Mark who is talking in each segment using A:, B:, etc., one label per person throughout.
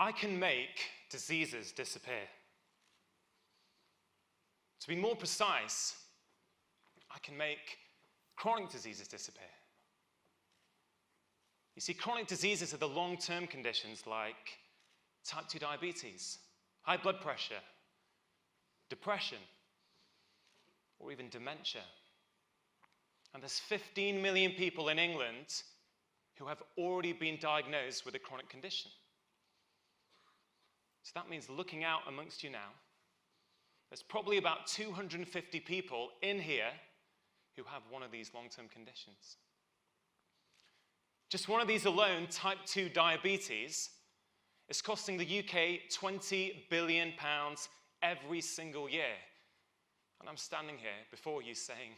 A: I can make diseases disappear. To be more precise, I can make chronic diseases disappear. You see, chronic diseases are the long-term conditions like type 2 diabetes, high blood pressure, depression, or even dementia. And there's 15 million people in England who have already been diagnosed with a chronic condition. So that means looking out amongst you now, there's probably about 250 people in here who have one of these long-term conditions. Just one of these alone, type 2 diabetes, is costing the UK £20 billion every single year. And I'm standing here before you saying,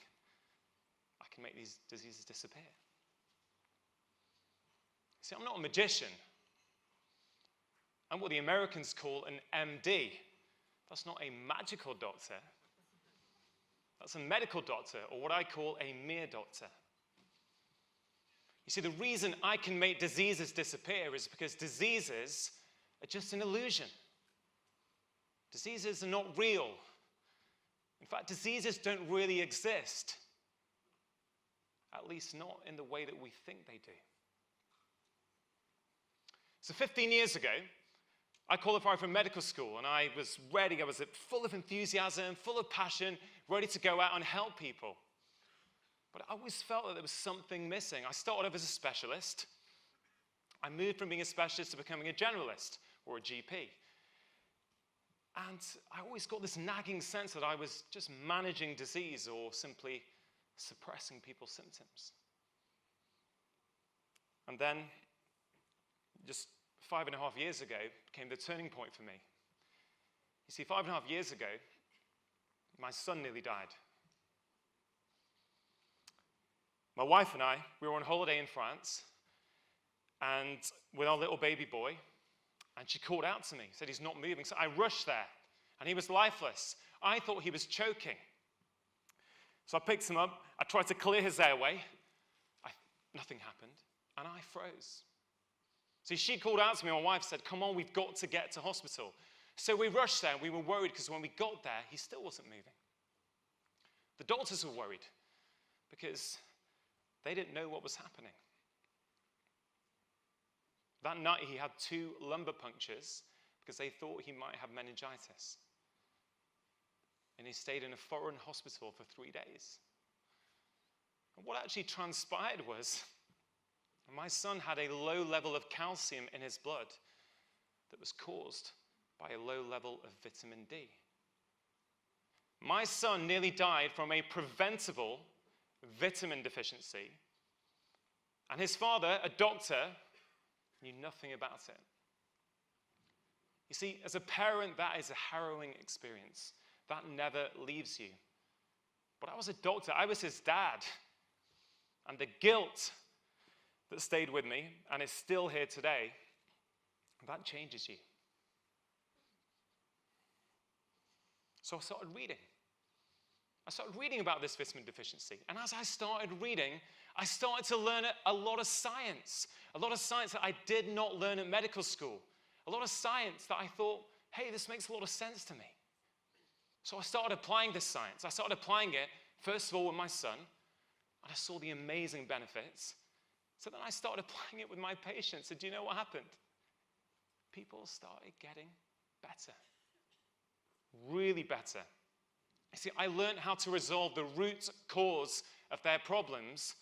A: I can make these diseases disappear. See, I'm not a magician. I'm what the Americans call an MD. That's not a magical doctor. That's a medical doctor, or what I call a mere doctor. You see, the reason I can make diseases disappear is because diseases are just an illusion. Diseases are not real. In fact, diseases don't really exist. At least not in the way that we think they do. So 15 years ago, I qualified for medical school, and I was ready. I was full of enthusiasm, full of passion, ready to go out and help people. But I always felt that there was something missing. I started off as a specialist. I moved from being a specialist to becoming a generalist, or a GP. And I always got this nagging sense that I was just managing disease or simply suppressing people's symptoms. And then, just 5.5 years ago, came the turning point for me. You see, 5.5 years ago, my son nearly died. My wife and I, we were on holiday in France, and with our little baby boy, and she called out to me, said he's not moving. So I rushed there, and he was lifeless. I thought he was choking. So I picked him up, I tried to clear his airway. Nothing happened, and I froze. See, she called out to me, my wife said, come on, we've got to get to hospital. So we rushed there, and we were worried because when we got there, he still wasn't moving. The doctors were worried because they didn't know what was happening. That night, he had 2 lumbar punctures because they thought he might have meningitis. And he stayed in a foreign hospital for 3 days. And what actually transpired was my son had a low level of calcium in his blood that was caused by a low level of vitamin D. My son nearly died from a preventable vitamin deficiency, and his father, a doctor, knew nothing about it. You see, as a parent, that is a harrowing experience. That never leaves you. But I was a doctor, I was his dad, and the guilt that stayed with me, and is still here today, that changes you. So I started reading. I started reading about this vitamin deficiency, and as I started reading, I started to learn a lot of science that I did not learn at medical school, a lot of science that I thought, hey, this makes a lot of sense to me. So I started applying this science. I started applying it, first of all, with my son, and I saw the amazing benefits. So then I started applying it with my patients, and do you know what happened? People started getting better, really better. You see, I learned how to resolve the root cause of their problems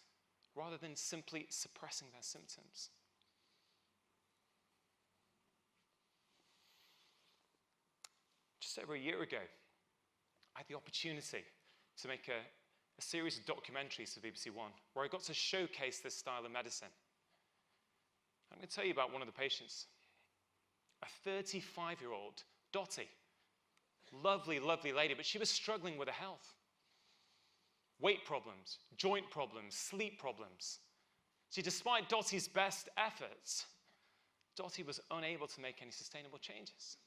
A: rather than simply suppressing their symptoms. Just over a year ago, I had the opportunity to make a series of documentaries for BBC One, where I got to showcase this style of medicine. I'm going to tell you about one of the patients, a 35-year-old Dottie. Lovely, lovely lady, but she was struggling with her health. Weight problems, joint problems, sleep problems. See, despite Dottie's best efforts, Dottie was unable to make any sustainable changes.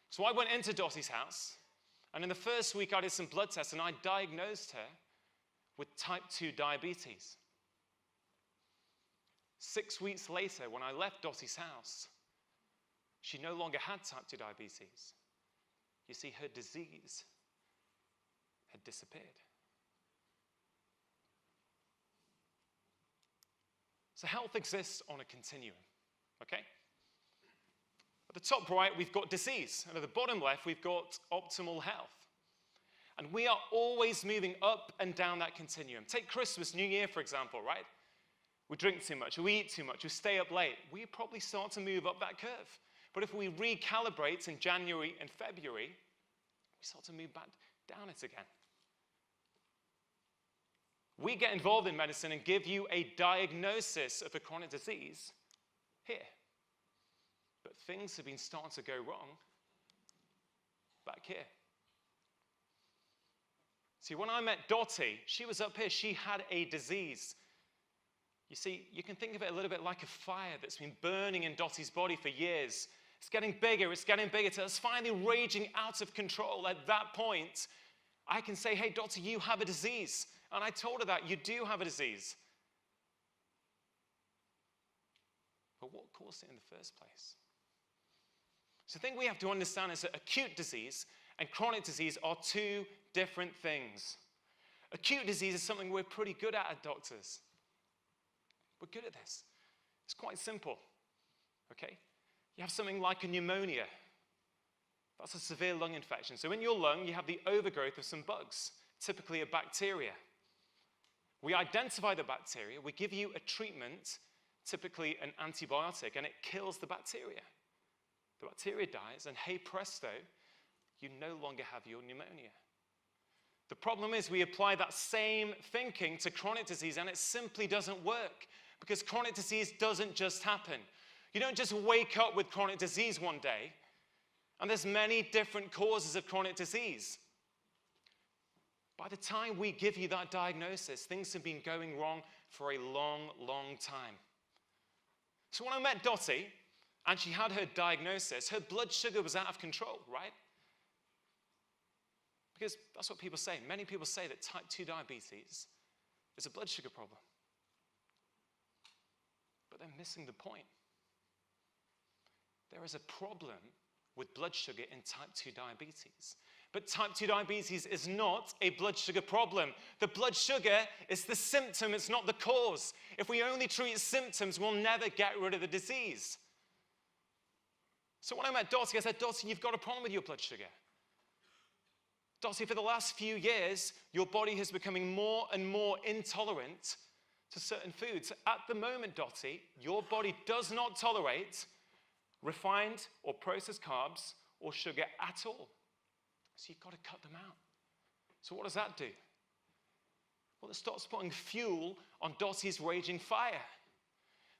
A: So I went into Dottie's house, and in the first week I did some blood tests, and I diagnosed her with type 2 diabetes. 6 weeks later, when I left Dottie's house, she no longer had type 2 diabetes. You see, her disease had disappeared. So health exists on a continuum, okay? At the top right, we've got disease, and at the bottom left, we've got optimal health. And we are always moving up and down that continuum. Take Christmas, New Year, for example, right? We drink too much, we eat too much, we stay up late. We probably start to move up that curve. But if we recalibrate in January and February, we start to move back down it again. We get involved in medicine and give you a diagnosis of a chronic disease here. But things have been starting to go wrong back here. See, when I met Dottie, she was up here. She had a disease. You see, you can think of it a little bit like a fire that's been burning in Dottie's body for years. It's getting bigger till it's finally raging out of control. At that point, I can say, hey, Dottie, you have a disease. And I told her that, you do have a disease. But what caused it in the first place? So the thing we have to understand is that acute disease and chronic disease are two different things. Acute disease is something we're pretty good at doctors. We're good at this. It's quite simple, okay? You have something like a pneumonia. That's a severe lung infection. So in your lung, you have the overgrowth of some bugs, typically a bacteria. We identify the bacteria, we give you a treatment, typically an antibiotic, and it kills the bacteria. The bacteria dies, and hey presto, you no longer have your pneumonia. The problem is we apply that same thinking to chronic disease, and it simply doesn't work, because chronic disease doesn't just happen. You don't just wake up with chronic disease one day, and there's many different causes of chronic disease. By the time we give you that diagnosis, things have been going wrong for a long, long time. So when I met Dottie, and she had her diagnosis, her blood sugar was out of control, right? Because that's what people say. Many people say that type 2 diabetes is a blood sugar problem. But they're missing the point. There is a problem with blood sugar in type 2 diabetes. But type 2 diabetes is not a blood sugar problem. The blood sugar is the symptom, it's not the cause. If we only treat symptoms, we'll never get rid of the disease. So when I met Dottie, I said, Dottie, you've got a problem with your blood sugar. Dottie, for the last few years, your body is becoming more and more intolerant to certain foods. At the moment, Dottie, your body does not tolerate refined or processed carbs or sugar at all. So you've got to cut them out. So what does that do? Well, it starts putting fuel on Dottie's raging fire.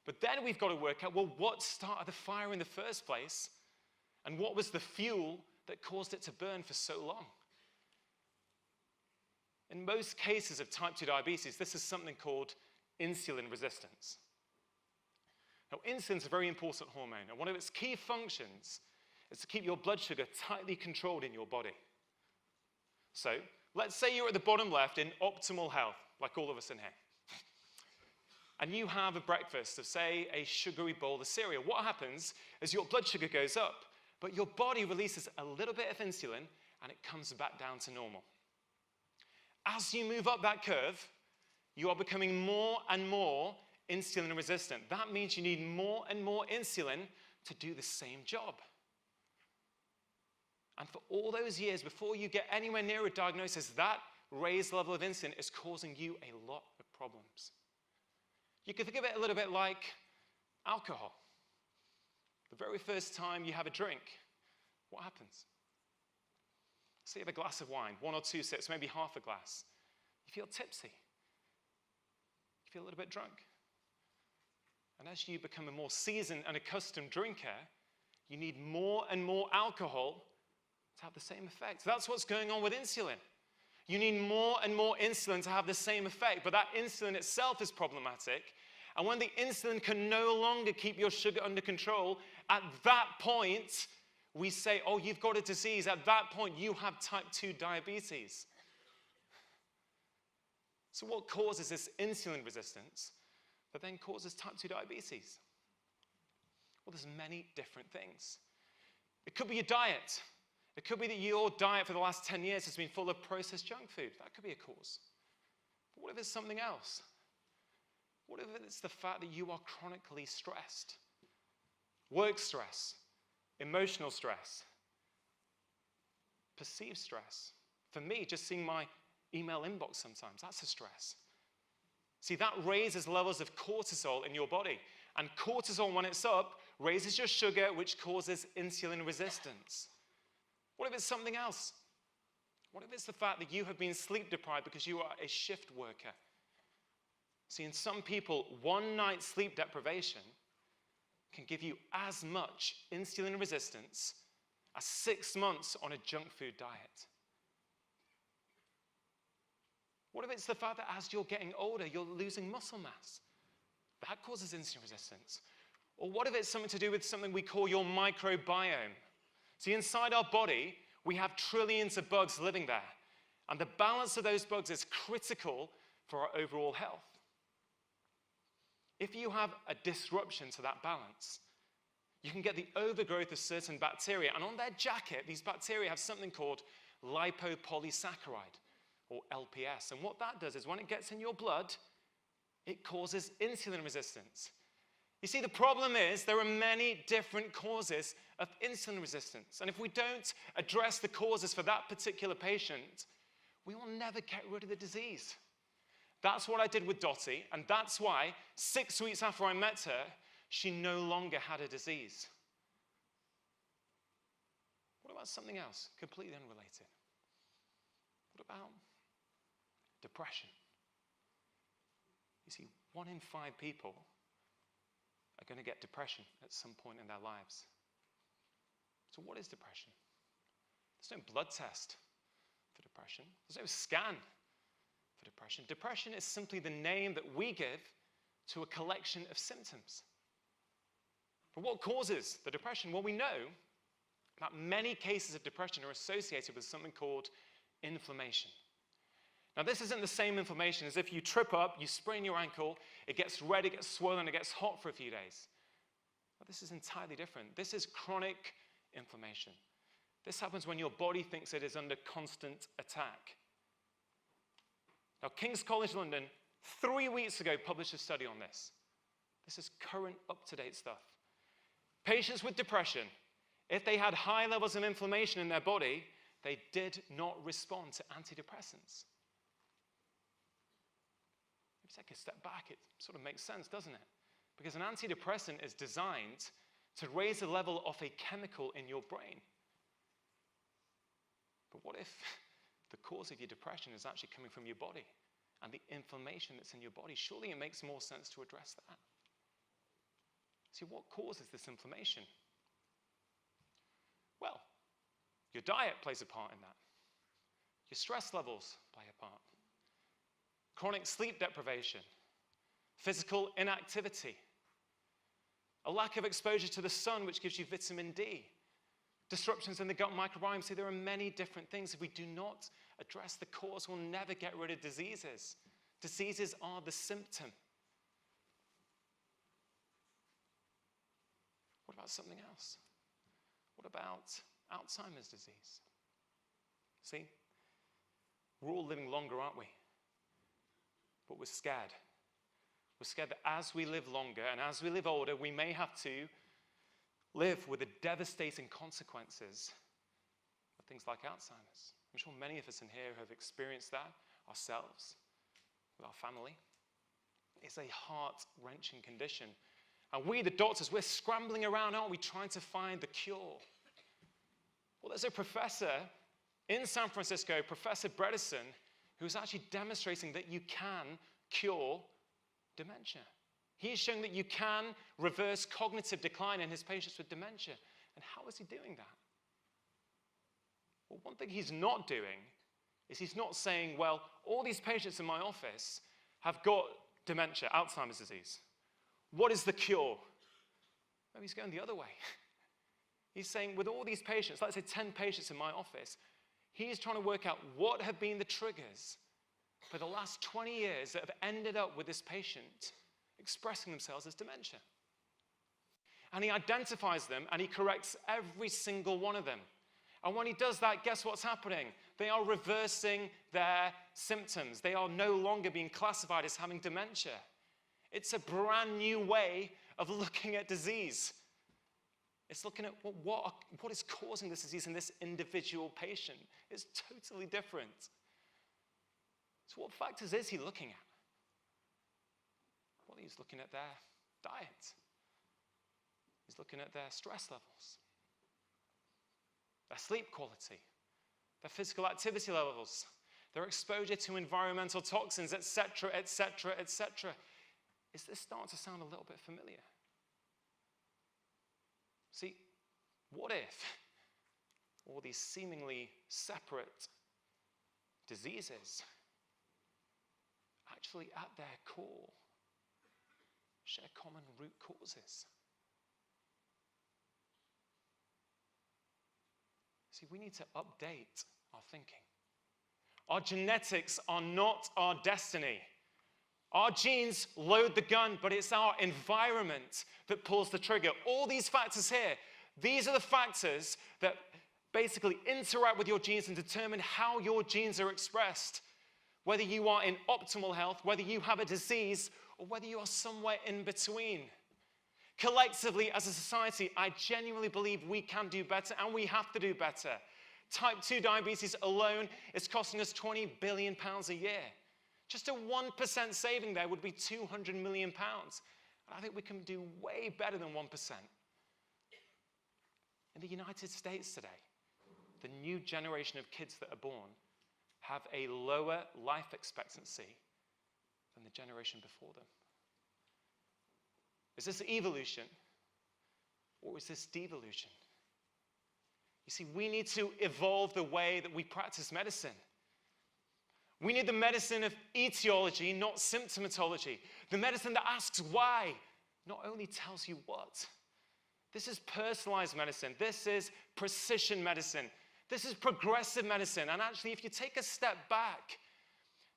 A: But then we've got to work out, well, what started the fire in the first place? And what was the fuel that caused it to burn for so long? In most cases of type 2 diabetes, this is something called insulin resistance. Now, insulin is a very important hormone, and one of its key functions is to keep your blood sugar tightly controlled in your body. So, let's say you're at the bottom left in optimal health, like all of us in here. And you have a breakfast of, say, a sugary bowl of cereal. What happens is your blood sugar goes up, but your body releases a little bit of insulin, and it comes back down to normal. As you move up that curve, you are becoming more and more insulin resistant. That means you need more and more insulin to do the same job. And for all those years, before you get anywhere near a diagnosis, that raised level of insulin is causing you a lot of problems. You can think of it a little bit like alcohol. The very first time you have a drink, what happens? Say you have a glass of wine, 1 or 2 sips, maybe half a glass. You feel tipsy. You feel a little bit drunk. And as you become a more seasoned and accustomed drinker, you need more and more alcohol to have the same effect. That's what's going on with insulin. You need more and more insulin to have the same effect, but that insulin itself is problematic. And when the insulin can no longer keep your sugar under control, at that point, we say, oh, you've got a disease. At that point, you have type 2 diabetes. So what causes this insulin resistance that then causes type 2 diabetes? Well, there's many different things. It could be your diet. It could be that your diet for the last 10 years has been full of processed junk food. That could be a cause. But what if it's something else? What if it's the fact that you are chronically stressed? Work stress, emotional stress, perceived stress. For me, just seeing my email inbox sometimes, that's a stress. See, that raises levels of cortisol in your body. And cortisol, when it's up, raises your sugar, which causes insulin resistance. What if it's something else? What if it's the fact that you have been sleep deprived because you are a shift worker? See, in some people, one night's sleep deprivation can give you as much insulin resistance as 6 months on a junk food diet. What if it's the fact that as you're getting older, you're losing muscle mass? That causes insulin resistance. Or what if it's something to do with something we call your microbiome? See, inside our body, we have trillions of bugs living there. And the balance of those bugs is critical for our overall health. If you have a disruption to that balance, you can get the overgrowth of certain bacteria. And on their jacket, these bacteria have something called lipopolysaccharide, or LPS. And what that does is when it gets in your blood, it causes insulin resistance. You see, the problem is there are many different causes of insulin resistance. And if we don't address the causes for that particular patient, we will never get rid of the disease. That's what I did with Dottie, and that's why 6 weeks after I met her, she no longer had a disease. What about something else, completely unrelated? What about depression? You see, 1 in 5 people are going to get depression at some point in their lives. So what is depression? There's no blood test for depression. There's no scan for depression. Depression is simply the name that we give to a collection of symptoms. But what causes the depression? Well, we know that many cases of depression are associated with something called inflammation. Now, this isn't the same inflammation as if you trip up, you sprain your ankle, it gets red, it gets swollen, it gets hot for a few days. But this is entirely different. This is chronic inflammation. This happens when your body thinks it is under constant attack. Now, King's College London, 3 weeks ago, published a study on this. This is current, up-to-date stuff. Patients with depression, if they had high levels of inflammation in their body, they did not respond to antidepressants. If you take a step back, it sort of makes sense, doesn't it? Because an antidepressant is designed to raise the level of a chemical in your brain. But what if the cause of your depression is actually coming from your body and the inflammation that's in your body? Surely it makes more sense to address that. See, what causes this inflammation? Well, your diet plays a part in that. Your stress levels play a part. Chronic sleep deprivation, physical inactivity, a lack of exposure to the sun, which gives you vitamin D, disruptions in the gut microbiome. See, there are many different things. If we do not address the cause, we'll never get rid of diseases. Diseases are the symptom. What about something else? What about Alzheimer's disease? See, we're all living longer, aren't we? But we're scared. We're scared that as we live longer and as we live older, we may have to live with the devastating consequences of things like Alzheimer's. I'm sure many of us in here have experienced that ourselves, with our family. It's a heart-wrenching condition. And we, the doctors, we're scrambling around, aren't we, trying to find the cure. Well, there's a professor in San Francisco, Professor Bredesen, who's actually demonstrating that you can cure dementia. He's showing that you can reverse cognitive decline in his patients with dementia. And how is he doing that? Well, one thing he's not doing is he's not saying, well, all these patients in my office have got dementia, Alzheimer's disease. What is the cure? No, he's going the other way. He's saying, with all these patients, let's say 10 patients in my office, he's trying to work out what have been the triggers for the last 20 years that have ended up with this patient expressing themselves as dementia. And he identifies them, and he corrects every single one of them. And when he does that, guess what's happening? They are reversing their symptoms. They are no longer being classified as having dementia. It's a brand new way of looking at disease. It's looking at what is causing this disease in this individual patient. It's totally different. So what factors is he looking at? Well, he's looking at their diet. He's looking at their stress levels, their sleep quality, their physical activity levels, their exposure to environmental toxins, etc., etc., etc. Is this starting to sound a little bit familiar? See, what if all these seemingly separate diseases actually at their core share common root causes? See, we need to update our thinking. Our genetics are not our destiny. Our genes load the gun, but it's our environment that pulls the trigger. All these factors here, these are the factors that basically interact with your genes and determine how your genes are expressed. Whether you are in optimal health, whether you have a disease, or whether you are somewhere in between. Collectively, as a society, I genuinely believe we can do better, and we have to do better. Type 2 diabetes alone is costing us £20 billion a year. Just a 1% saving there would be £200 million. I think we can do way better than 1%. In the United States today, the new generation of kids that are born have a lower life expectancy than the generation before them. Is this evolution, or is this devolution? You see, we need to evolve the way that we practice medicine. We need the medicine of etiology, not symptomatology. The medicine that asks why, not only tells you what. This is personalized medicine. This is precision medicine. This is progressive medicine. And actually, if you take a step back,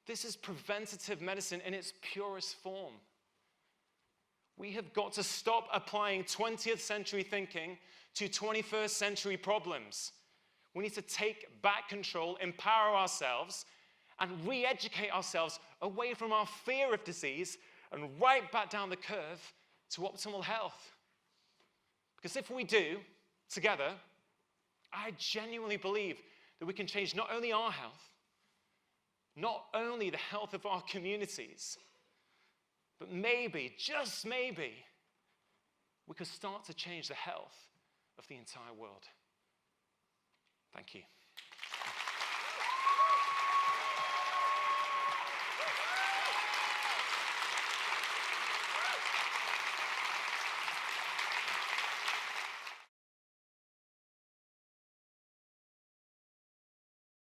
A: this is preventative medicine in its purest form. We have got to stop applying 20th century thinking to 21st century problems. We need to take back control, empower ourselves, and re-educate ourselves away from our fear of disease and right back down the curve to optimal health. Because if we do, together, I genuinely believe that we can change not only our health, not only the health of our communities, but maybe, just maybe, we could start to change the health of the entire world. Thank you.